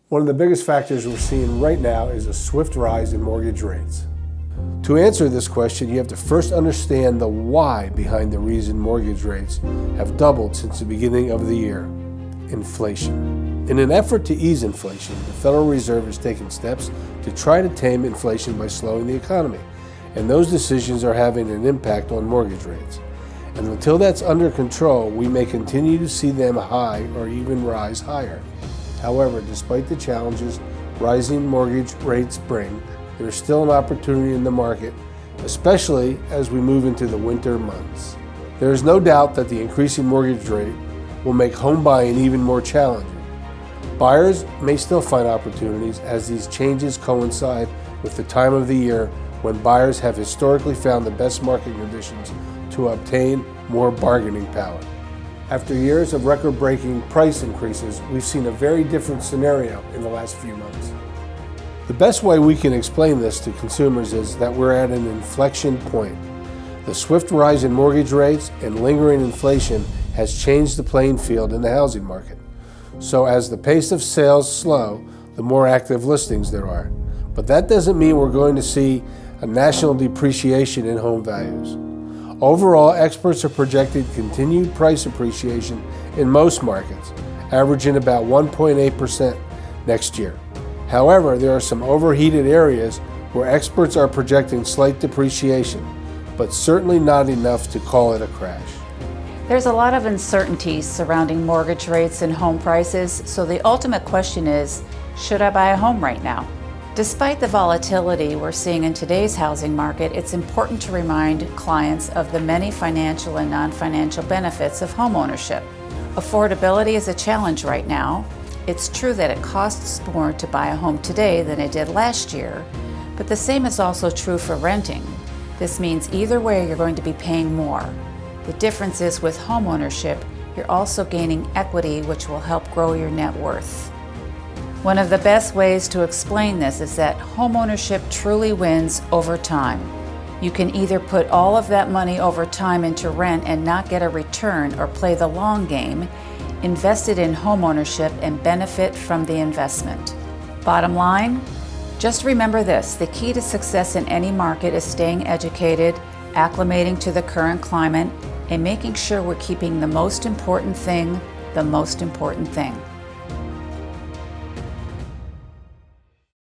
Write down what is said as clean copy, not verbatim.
One of the biggest factors we're seeing right now is a swift rise in mortgage rates. To answer this question, you have to first understand the why behind the reason mortgage rates have doubled since the beginning of the year: inflation. In an effort to ease inflation, the Federal Reserve has taken steps to try to tame inflation by slowing the economy, and those decisions are having an impact on mortgage rates. And until that's under control, we may continue to see them high or even rise higher. However, despite the challenges rising mortgage rates bring, there is still an opportunity in the market, especially as we move into the winter months. There is no doubt that the increasing mortgage rate will make home buying even more challenging. Buyers may still find opportunities as these changes coincide with the time of the year when buyers have historically found the best market conditions to obtain more bargaining power. After years of record-breaking price increases, we've seen a very different scenario in the last few months. The best way we can explain this to consumers is that we're at an inflection point. The swift rise in mortgage rates and lingering inflation has changed the playing field in the housing market. So as the pace of sales slow, the more active listings there are. But that doesn't mean we're going to see a national depreciation in home values. Overall, experts are projecting continued price appreciation in most markets, averaging about 1.8% next year. However, there are some overheated areas where experts are projecting slight depreciation, but certainly not enough to call it a crash. There's a lot of uncertainty surrounding mortgage rates and home prices, so the ultimate question is, should I buy a home right now? Despite the volatility we're seeing in today's housing market, it's important to remind clients of the many financial and non-financial benefits of homeownership. Affordability is a challenge right now. It's true that it costs more to buy a home today than it did last year, but the same is also true for renting. This means either way you're going to be paying more. The difference is with homeownership, you're also gaining equity, which will help grow your net worth. One of the best ways to explain this is that homeownership truly wins over time. You can either put all of that money over time into rent and not get a return, or play the long game, invest it in homeownership and benefit from the investment. Bottom line, just remember this: the key to success in any market is staying educated, acclimating to the current climate, and making sure we're keeping the most important thing the most important thing.